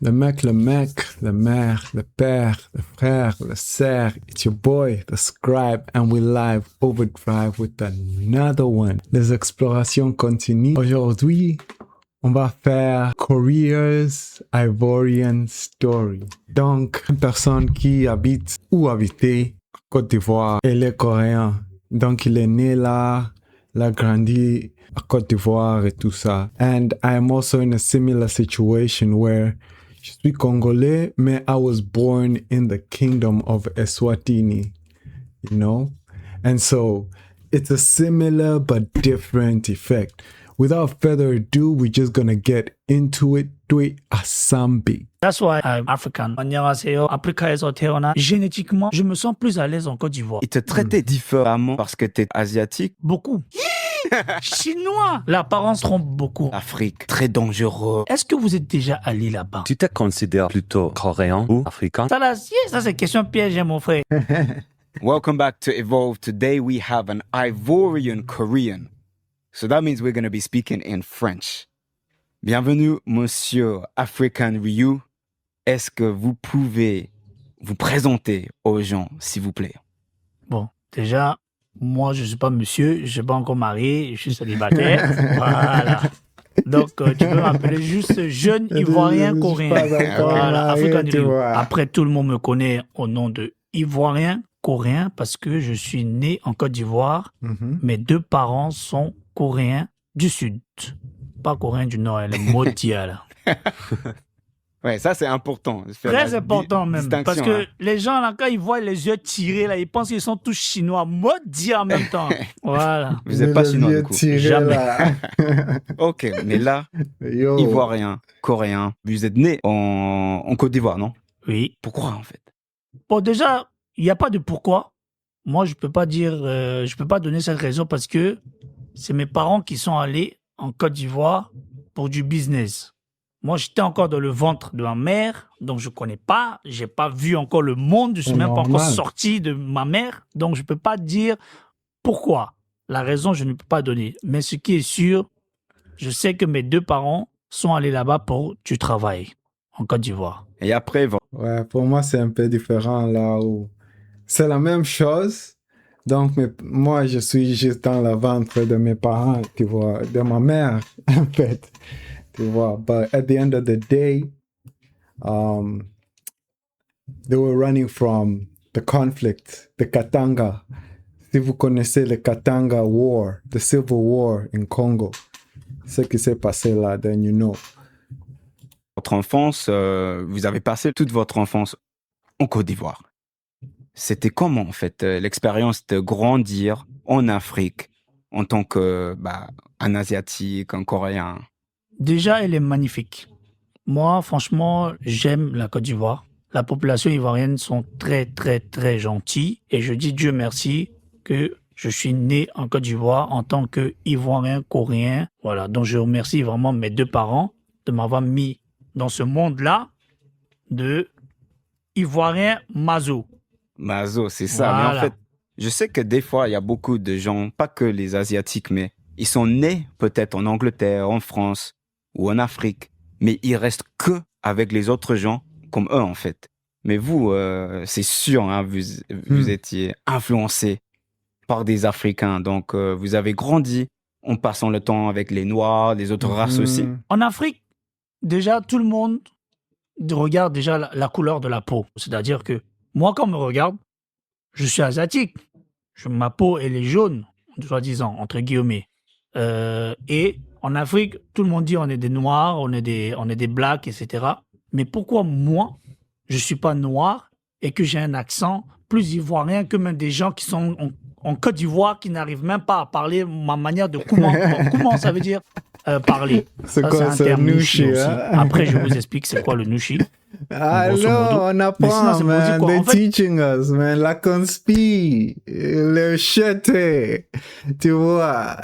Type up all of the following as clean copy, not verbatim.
Le mec, le mère, le père, le frère, le serre. It's your boy, the scribe, and we live overdrive with another one. Les explorations continuent. Aujourd'hui, on va faire Korea's Ivorian Story. Donc, une personne qui habite ou habitait en Côte d'Ivoire, elle est coréen. Donc, il est né là, il a grandi à Côte d'Ivoire et tout ça. And I am also in a similar situation where je suis congolais, mais I was born in the kingdom of Eswatini, you know? And so, it's a similar but different effect. Without further ado, we're just gonna get into it. Dwe Asambi. That's why I'm African. 안녕하세요. 아프리카에서 태어나 génétiquement, je me sens plus à l'aise en Côte d'Ivoire. Ils te traitaient différemment parce que t'es asiatique. Beaucoup. Chinois. L'apparence trompe beaucoup. Afrique, très dangereux. Est-ce que vous êtes déjà allé là-bas? Tu te considères plutôt coréen ou africain? Ça, là, ça c'est question piège, hein, mon frère. Welcome back to Evolve. Today we have an Ivorian Korean. So that means we're going to be speaking in French. Bienvenue, Monsieur African Ryu. Est-ce que vous pouvez vous présenter aux gens, s'il vous plaît? Bon, déjà, moi, je ne suis pas monsieur, je ne suis pas encore marié, je suis célibataire. Voilà. Donc, tu peux m'appeler juste jeune Ivoirien Coréen. Voilà, African Ryu. Après, tout le monde me connaît au nom de Ivoirien Coréen parce que je suis né en Côte d'Ivoire. Mes deux parents sont Coréens du Sud. Pas Coréens du Nord, les Motia, là. Ouais, ça c'est important. Très important même. Parce que les gens, là, quand ils voient les yeux tirés, là, ils pensent qu'ils sont tous chinois. Maudits en même temps. Voilà. Vous n'êtes pas chinois, du coup. Jamais. Ok, mais là, Ivoirien, Coréen, vous êtes né en Côte d'Ivoire, non? Oui. Pourquoi, en fait? Bon, déjà, il n'y a pas de pourquoi. Moi, je peux pas dire, je peux pas donner cette raison parce que c'est mes parents qui sont allés en Côte d'Ivoire pour du business. Moi, j'étais encore dans le ventre de ma mère, donc je connais pas, j'ai pas vu encore le monde, je suis même pas encore sorti de ma mère, donc je peux pas dire pourquoi. La raison, je ne peux pas donner. Mais ce qui est sûr, je sais que mes deux parents sont allés là-bas pour du travail en Côte d'Ivoire. Et après, Ouais, pour moi, c'est un peu différent là où c'est la même chose. Donc, moi, je suis juste dans le ventre de mes parents, tu vois, de ma mère, en fait, tu vois. But at the end of the day, they were running from the conflict, the Katanga. Si vous connaissez le Katanga War, the Civil War in Congo, ce qui s'est passé là, then you know. votre enfance, vous avez passé toute votre enfance en Côte d'Ivoire. C'était comment, en fait, l'expérience de grandir en Afrique en tant que, un Asiatique, un Coréen? Déjà, elle est magnifique. Moi, franchement, j'aime la Côte d'Ivoire. La population ivoirienne sont très, très, très gentils. Et je dis Dieu merci que je suis né en Côte d'Ivoire en tant qu'Ivoirien coréen. Voilà, donc je remercie vraiment mes deux parents de m'avoir mis dans ce monde-là de Ivoirien Mazo. Mazo, c'est ça. Voilà. Mais en fait, je sais que des fois, il y a beaucoup de gens, pas que les Asiatiques, mais ils sont nés peut-être en Angleterre, en France ou en Afrique, mais ils restent que avec les autres gens comme eux, en fait. Mais vous, c'est sûr, hein, vous étiez influencé par des Africains. Donc, vous avez grandi en passant le temps avec les Noirs, les autres races aussi. En Afrique, déjà, tout le monde regarde déjà la couleur de la peau. C'est-à-dire que moi, quand on me regarde, je suis asiatique. Ma peau, elle est jaune, soi-disant, entre guillemets. Et en Afrique, tout le monde dit on est des Noirs, on est des Blacks, etc. Mais pourquoi moi, je ne suis pas noir et que j'ai un accent plus ivoirien que même des gens qui sont en Côte d'Ivoire qui n'arrivent même pas à parler ma manière de comment ça veut dire parler. C'est Ça, quoi c'est un terme Nushi, aussi. hein? Après, je vous explique c'est quoi le Nushi. Alors, on Mais sinon, apprend, c'est pour dire man. quoi? They're En fait- teaching us, man. La conspi, le chete, tu vois.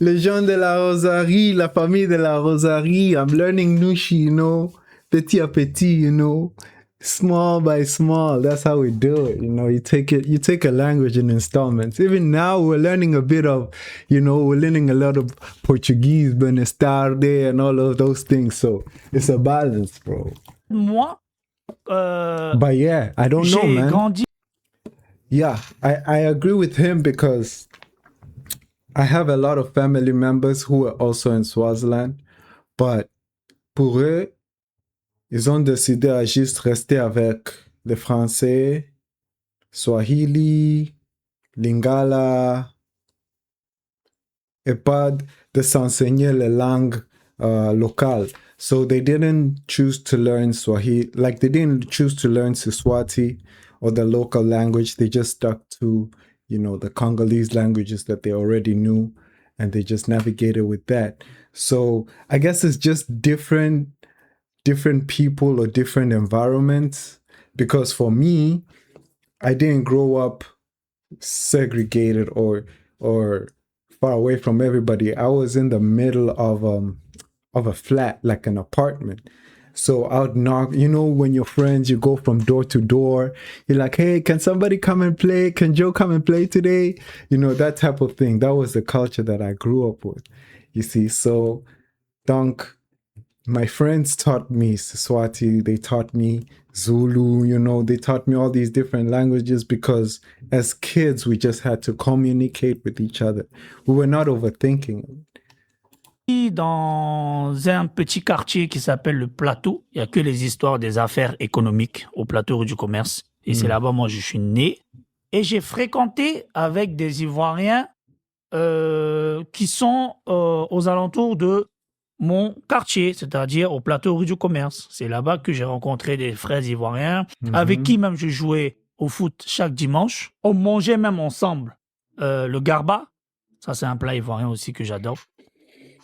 Les gens de la Rosarie, la famille de la Rosarie, I'm learning Nushi, you know. Petit à petit, you know. small by small. That's how we do it. You take a language in installments. Even now we're learning a bit of, we're learning a lot of Portuguese, buenas tardes, and all of those things. So it's a balance, bro. Moi, But yeah, I don't know, j'ai man. grandi. Yeah, I agree with him because I have a lot of family members who are also in Swaziland, but pour eux, ils ont décidé à juste rester avec le français, Swahili, Lingala, et pas de s'enseigner les langues locales. So they didn't choose to learn Swahili, like they didn't choose to learn Siswati or the local language. They just stuck to, the Congolese languages that they already knew, and they just navigated with that. So I guess it's just different people or different environments. Because for me, I didn't grow up segregated or far away from everybody. I was in the middle of a flat, like an apartment. So I would knock, when your friends, you go from door to door, you're like, hey, can somebody come and play? Can Joe come and play today? That type of thing. That was the culture that I grew up with, you see. So, donc, my friends taught me Siswati, they taught me Zulu, they taught me all these different languages because as kids, we just had to communicate with each other. We were not overthinking. Dans un petit quartier qui s'appelle le Plateau. Il n'y a que les histoires des affaires économiques au Plateau rue du Commerce. Et c'est là-bas, moi, je suis né. Et j'ai fréquenté avec des Ivoiriens qui sont aux alentours de mon quartier, c'est-à-dire au Plateau rue du Commerce. C'est là-bas que j'ai rencontré des frères ivoiriens avec qui même je jouais au foot chaque dimanche. On mangeait même ensemble le garba. Ça, c'est un plat ivoirien aussi que j'adore.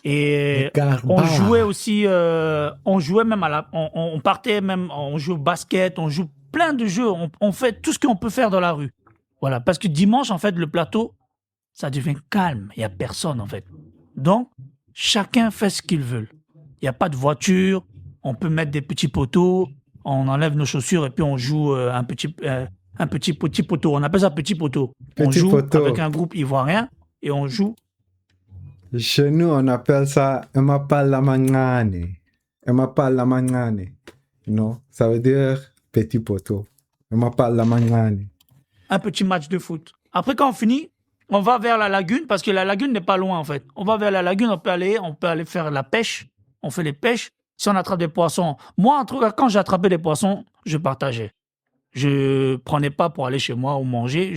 Et on jouait aussi, on jouait même on partait même, on joue au basket, on joue plein de jeux, on fait tout ce qu'on peut faire dans la rue. Voilà, parce que dimanche, en fait, le plateau, ça devient calme, il n'y a personne, en fait. Donc, chacun fait ce qu'il veut. Il n'y a pas de voiture, on peut mettre des petits poteaux, on enlève nos chaussures et puis on joue un petit poteau. On appelle ça petit poteau. On joue avec un groupe ivoirien et on joue. Chez nous, on appelle ça Mapala-Mangane. Mapala-Mangane. Ça veut dire petit poteau. Mapala-Mangane. Un petit match de foot. Après, quand on finit, on va vers la lagune, parce que la lagune n'est pas loin, en fait. On va vers la lagune, on peut aller faire la pêche. On fait les pêches. Si on attrape des poissons, moi, en tout cas, quand j'attrapais des poissons, je partageais. Je prenais pas pour aller chez moi ou manger.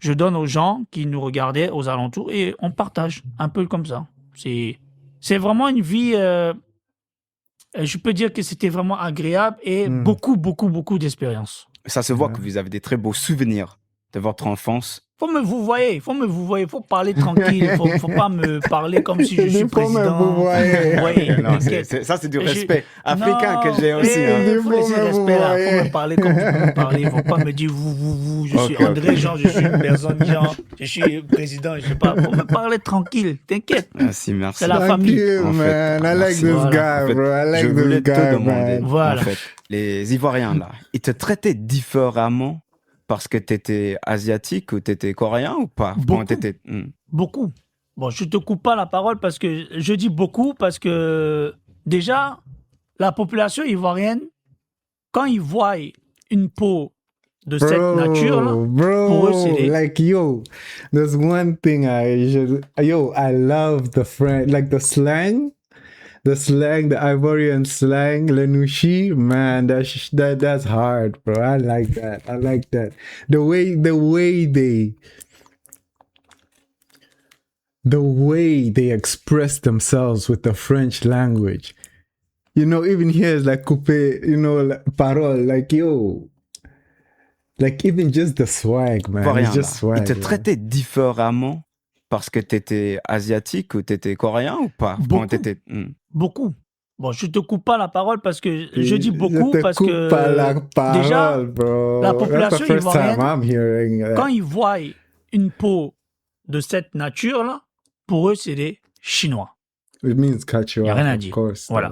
Je donne aux gens qui nous regardaient aux alentours et on partage un peu comme ça. C'est vraiment une vie, je peux dire que c'était vraiment agréable et beaucoup d'expérience. Ça se voit que vous avez des très beaux souvenirs de votre enfance. Faut me vous voyez, faut parler tranquille, faut pas me parler comme si je suis président. Non, ça c'est du respect africain que j'ai aussi. Il faut laisser respect là, faut me parler comme je peux me parler, faut pas me dire vous, je suis André Jean, je suis une personne Jean, je suis président, je sais pas, faut me parler tranquille, t'inquiète. Merci. C'est la famille. En fait, man, I like this guy, bro. I like this guy, man. Voilà. En fait, les Ivoiriens là, ils te traitaient différemment parce que tu étais asiatique ou tu étais coréen ou pas? Beaucoup. Bon, je te coupe pas la parole parce que je dis beaucoup parce que déjà, la population ivoirienne, quand ils voient une peau de cette nature-là, pour eux, c'est like, there's one thing I love the French, like the slang, the Ivorian slang, le nushi, man, that's hard, bro. I like that. The way they express themselves with the French language. Even here is like coupé, like, parole, like, like even just the swag, man. Ivoirien, it's just swag. Ils te traitaient différemment parce que tu étais asiatique ou tu étais coréen ou pas? Beaucoup. Bon, je te coupe pas la parole parce que je dis beaucoup parce que parole, déjà, bro. la population ivoirienne, quand that. ils voient une peau de cette nature-là, pour eux, c'est des Chinois. It means cut you Il n'y a off, rien à of dire. course. Voilà.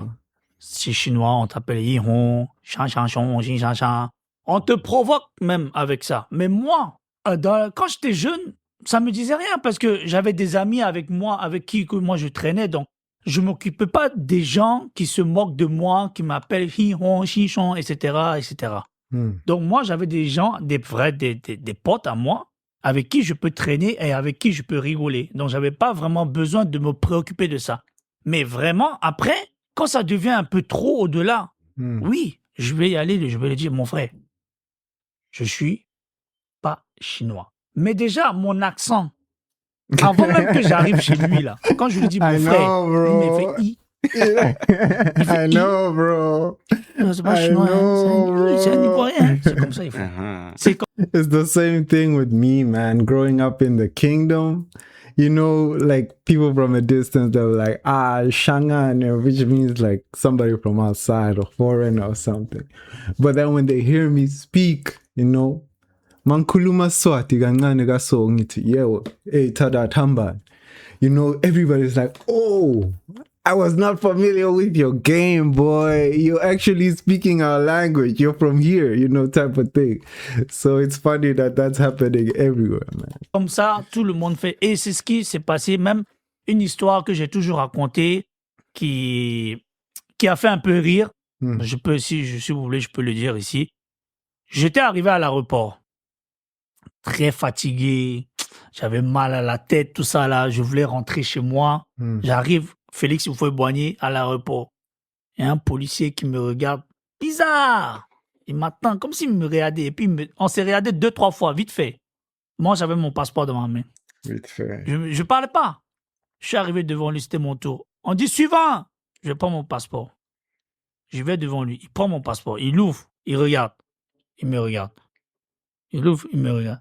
Si chinois, on t'appelle Yihon, Shan Shan Shon, Xin Shan Shan. On te provoque même avec ça. Mais moi, quand j'étais jeune, ça me disait rien parce que j'avais des amis avec moi, avec qui que moi je traînais. Donc, je m'occupais pas des gens qui se moquent de moi, qui m'appellent Yihon, Chichon, etc., etc. Donc, moi, j'avais des gens, des potes à moi, avec qui je peux traîner et avec qui je peux rigoler. Donc, j'avais pas vraiment besoin de me préoccuper de ça. Mais vraiment, après, quand ça devient un peu trop au-delà, oui, je vais y aller, je vais lui dire, mon frère, je suis pas chinois. Mais déjà, mon accent, avant même que j'arrive chez lui, là, quand je lui dis, mon frère, il me fait I. I know, bro. Non, c'est pas chinois, c'est un Ivoirien. C'est comme ça, il faut. C'est comme It's the same thing with me, man. Growing up in the kingdom, you know, like people from a distance, they were like, Shangan, which means like somebody from outside or foreign or something. But then when they hear me speak, you know, Mankuluma Swati Gangane Gaso Ngiti Yewo, Tada Tamban. You know, everybody's like, oh, I was not familiar with your game, boy. You're actually speaking our language. You're from here, you know, type of thing. So it's funny that that's happening everywhere, man. Comme ça, tout le monde fait. Et c'est ce qui s'est passé, même une histoire que j'ai toujours racontée qui a fait un peu rire. Je peux, si vous voulez, je peux le dire ici. J'étais arrivé à l'aéroport, très fatigué, j'avais mal à la tête, tout ça là. Je voulais rentrer chez moi. J'arrive, Félix Houphouët-Boigny à l'aéroport. Il y a un policier qui me regarde, bizarre. Il m'attend comme s'il me regardait. Et puis, on s'est regardé 2-3 fois, vite fait. Moi, j'avais mon passeport dans ma main. Vite fait. Je ne parlais pas. Je suis arrivé devant lui, c'était mon tour. On dit suivant. Je prends mon passeport. Je vais devant lui. Il prend mon passeport. Il ouvre. Il regarde. Il me regarde. Il ouvre. Il me regarde.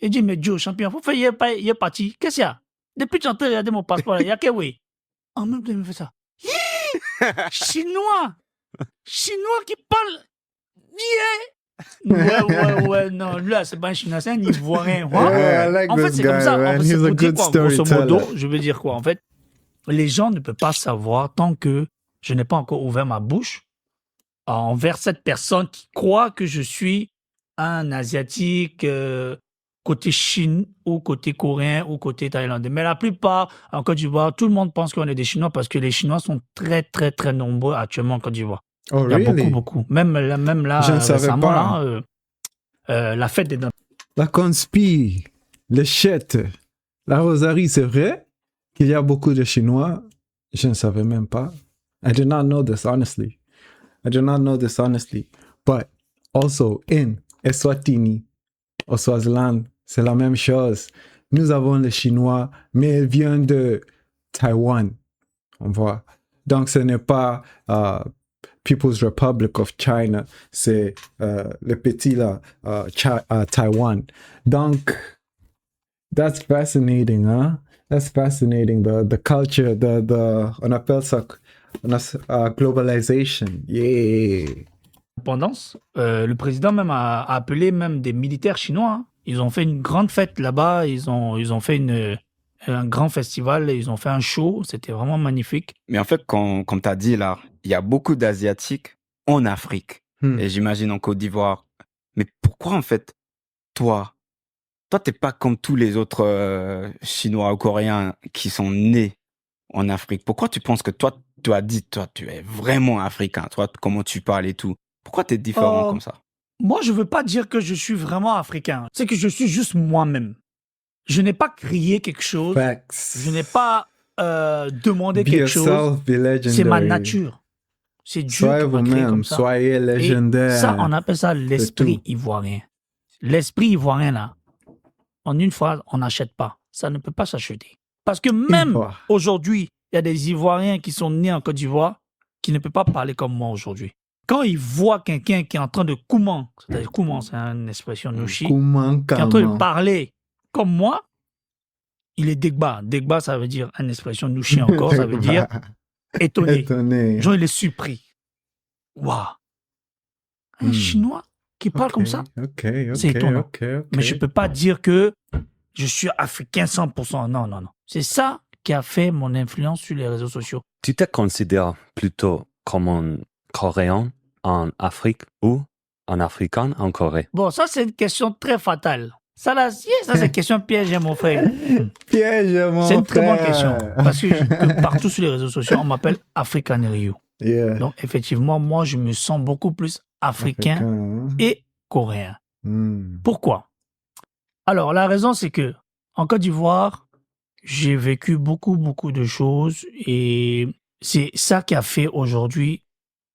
Il dit, mais Joe, champion, faut faire, il est parti. Qu'est-ce qu'il y a? Depuis que j'ai regardé mon passeport, il y a que oui. En même temps, il me fait ça. Chinois! Chinois qui parle. Ouais, non, là, c'est pas un Chinois, c'est un Ivoirien. I like En fait, this c'est guy, comme ça. En man. fait, c'est He's a pour dire good quoi, grosso modo, storyteller. je veux dire quoi? En fait, les gens ne peuvent pas savoir tant que je n'ai pas encore ouvert ma bouche envers cette personne qui croit que je suis un Asiatique côté Chine ou côté coréen ou côté thaïlandais. Mais la plupart, en Côte d'Ivoire, tout le monde pense qu'on est des Chinois parce que les Chinois sont très, très, très nombreux actuellement en Côte d'Ivoire. Oh, Il y a really? beaucoup. Même là, Je ne savais récemment, pas. là, la fête des dents. La conspi, les chètes, la rosarie, c'est vrai qu'il y a beaucoup de Chinois. Je ne savais même pas. I did not know this, honestly. But also in Eswatini, au Swaziland, c'est la même chose. Nous avons les Chinois, mais ils viennent de Taïwan. On voit. Donc, ce n'est pas People's Republic of China, c'est le petit là, Taiwan. Donc, that's fascinating, hein? That's fascinating. The culture, on appelle ça globalization. Yeah. Indépendance, le président même a appelé même des militaires chinois. Hein. Ils ont fait une grande fête là-bas. Ils ont fait un grand festival. Ils ont fait un show. C'était vraiment magnifique. Mais en fait, comme tu as dit là, il y a beaucoup d'Asiatiques en Afrique. Et j'imagine en Côte d'Ivoire. Mais pourquoi en fait, toi, t'es pas comme tous les autres Chinois ou Coréens qui sont nés en Afrique? Pourquoi tu penses que toi, tu as dit, toi, tu es vraiment africain? Toi, comment tu parles et tout? Pourquoi tu es différent comme ça? Moi, je veux pas dire que je suis vraiment africain. C'est que je suis juste moi-même. Je n'ai pas crié quelque chose. Facts. Je n'ai pas demandé Be quelque yourself, chose. be legendary. C'est ma nature. C'est Dieu Soyez qui m'a créé vous-même, comme ça. soyez Et légendaire. ça, on appelle ça l'esprit tout. ivoirien. L'esprit ivoirien, là, en une phrase, on n'achète pas. Ça ne peut pas s'acheter. Parce que même Ivoire. aujourd'hui, il y a des Ivoiriens qui sont nés en Côte d'Ivoire qui ne peuvent pas parler comme moi aujourd'hui. Quand ils voient quelqu'un qui est en train de kouman, c'est-à-dire kouman, c'est une expression nouchi, qui est en train de parler comme moi, il est degba. Degba, ça veut dire une expression nouchi encore, ça veut dire étonné. Étonné. Genre, il est surpris. Waouh! Un Chinois qui parle comme ça? C'est étonnant. Mais je ne peux pas dire que je suis africain 100%. Non, non, non. C'est ça qui a fait mon influence sur les réseaux sociaux. Tu te considères plutôt comme un Coréen en Afrique ou un Africain en Corée? Bon, ça, c'est une question très fatale. Ça, là, ça c'est une question piège, hein, mon frère. Piège, mon frère. C'est une très bonne question. Parce que partout sur les réseaux sociaux, on m'appelle African Rio. Yeah. Donc, effectivement, moi, je me sens beaucoup plus africain Hein? et coréen. Hmm. Pourquoi? Alors, la raison, c'est que en Côte d'Ivoire, j'ai vécu beaucoup, beaucoup de choses et c'est ça qui a fait aujourd'hui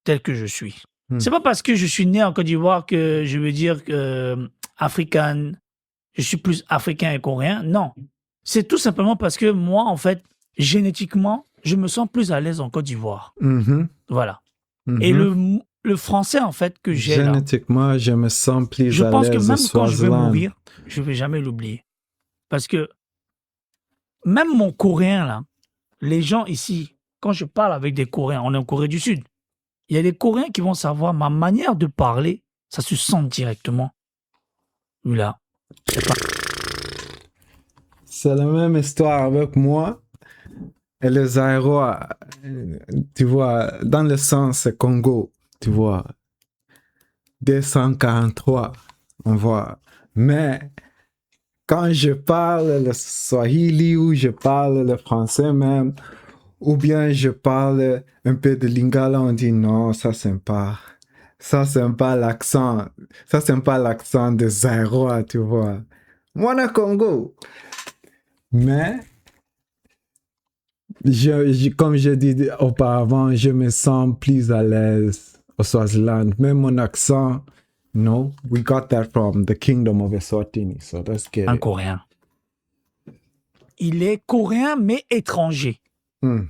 tel que je suis. C'est pas parce que je suis né en Côte d'Ivoire que je veux dire que africain, je suis plus africain et coréen. Non. C'est tout simplement parce que moi, en fait, génétiquement, je me sens plus à l'aise en Côte d'Ivoire. Mhm. Voilà. Mhm. Et le français, en fait, que j'ai là, Génétiquement, je me sens plus je à pense que l'aise même au quand je vais Swaziland. mourir, je vais jamais l'oublier. Parce que même mon coréen, là, les gens ici, quand je parle avec des Coréens, on est en Corée du Sud, il y a des Coréens qui vont savoir ma manière de parler, ça se sent directement. Là. C'est la même histoire avec moi et les Aérois. Tu vois, dans le sens Congo, tu vois, 243, on voit. Mais quand je parle le Swahili ou je parle le français même, ou bien je parle un peu de Lingala, on dit non, ça c'est pas l'accent. Ça c'est pas l'accent des Aérois, tu vois. Moi, le Congo. Mais, comme je dis auparavant, je me sens plus à l'aise au Swaziland. Même mon accent, no, we got that from the kingdom of Eswatini. So let's get Un it. Coréen. Il est coréen, mais étranger.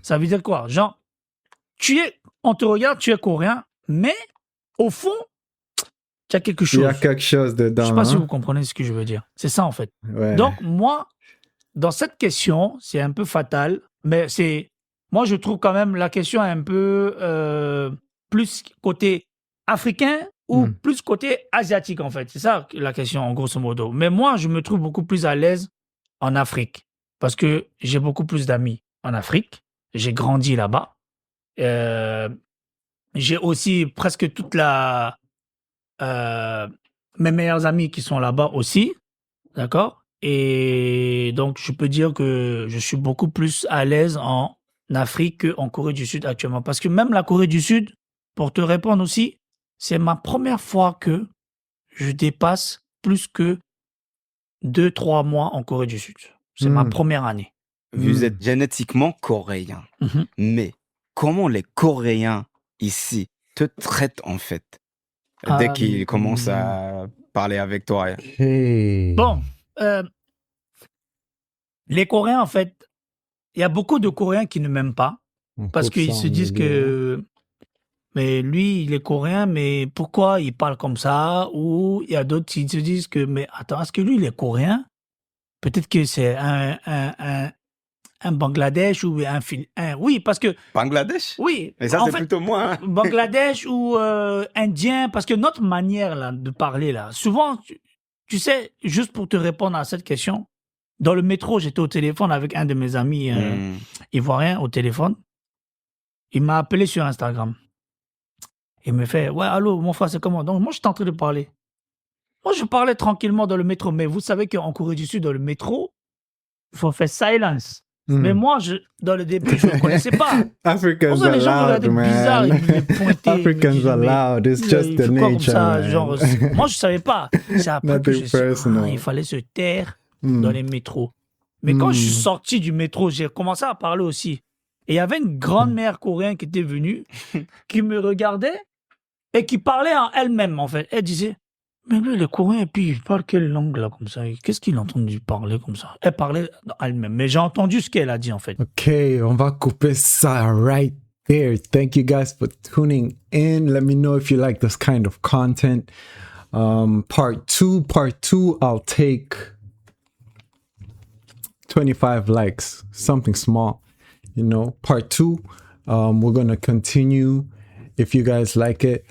Ça veut dire quoi? Genre, on te regarde, tu es coréen, mais au fond, tu as quelque Il chose. y a quelque chose dedans. Je ne sais pas si hein? vous comprenez ce que je veux dire. C'est ça, en fait. Ouais. Donc, moi, dans cette question, c'est un peu fatal, mais moi, je trouve quand même la question un peu plus côté africain ou plus côté asiatique, en fait. C'est ça la question, en grosso modo. Mais moi, je me trouve beaucoup plus à l'aise en Afrique parce que j'ai beaucoup plus d'amis en Afrique. J'ai grandi là-bas. J'ai aussi presque mes meilleurs amis qui sont là-bas aussi. D'accord? Et donc, je peux dire que je suis beaucoup plus à l'aise en Afrique qu'en Corée du Sud actuellement. Parce que même la Corée du Sud, pour te répondre aussi, c'est ma première fois que je dépasse plus que 2-3 mois en Corée du Sud. C'est ma première année. Vous êtes génétiquement coréen. Mhm. Mais comment les Coréens ici te traitent en fait dès qu'ils commencent à parler avec toi? Hey. Bon, les Coréens, en fait, il y a beaucoup de Coréens qui ne m'aiment pas On parce coupe qu'ils ça se en disent milieu. que mais lui, il est coréen, mais pourquoi il parle comme ça? Ou il y a d'autres qui se disent que, mais attends, est-ce que lui, il est coréen? Peut-être que c'est un Bangladesh ou oui, parce que, Bangladesh? oui, Mais ça, en c'est fait, plutôt moi. Hein. Bangladesh ou Indien, parce que notre manière là, de parler, là, souvent, tu sais, juste pour te répondre à cette question, dans le métro, j'étais au téléphone avec un de mes amis ivoiriens au téléphone. Il m'a appelé sur Instagram. Il me fait, ouais, allô, mon frère, c'est comment? Donc, moi, j'étais en train de parler. Moi, je parlais tranquillement dans le métro, mais vous savez qu'en Corée du Sud, dans le métro, il faut faire silence. Mais moi, dans le début, je ne connaissais pas. Africans Pour ça, are les gens me loud, regardaient bizarre, ils man. me pointaient. Africans are loud. It's just il the fait quoi comme nature, ça, man. genre, moi, je ne savais pas. C'est après que Nothing je sais, personal. il fallait se taire dans les métros. Mais quand je suis sorti du métro, j'ai commencé à parler aussi. Et il y avait une grande-mère coréenne qui était venue, qui me regardait et qui parlait en elle-même, en fait. Elle disait, mais lui, il est coréen, et puis il parle quelle langue, là, comme ça? Qu'est-ce qu'il a entendu parler comme ça? Elle parlait en elle-même, mais j'ai entendu ce qu'elle a dit, en fait. Okay, on va couper ça right there. Thank you guys for tuning in. Let me know if you like this kind of content. Part two, I'll take 25 likes, something small, you know. Part two, we're going to continue. If you guys like it,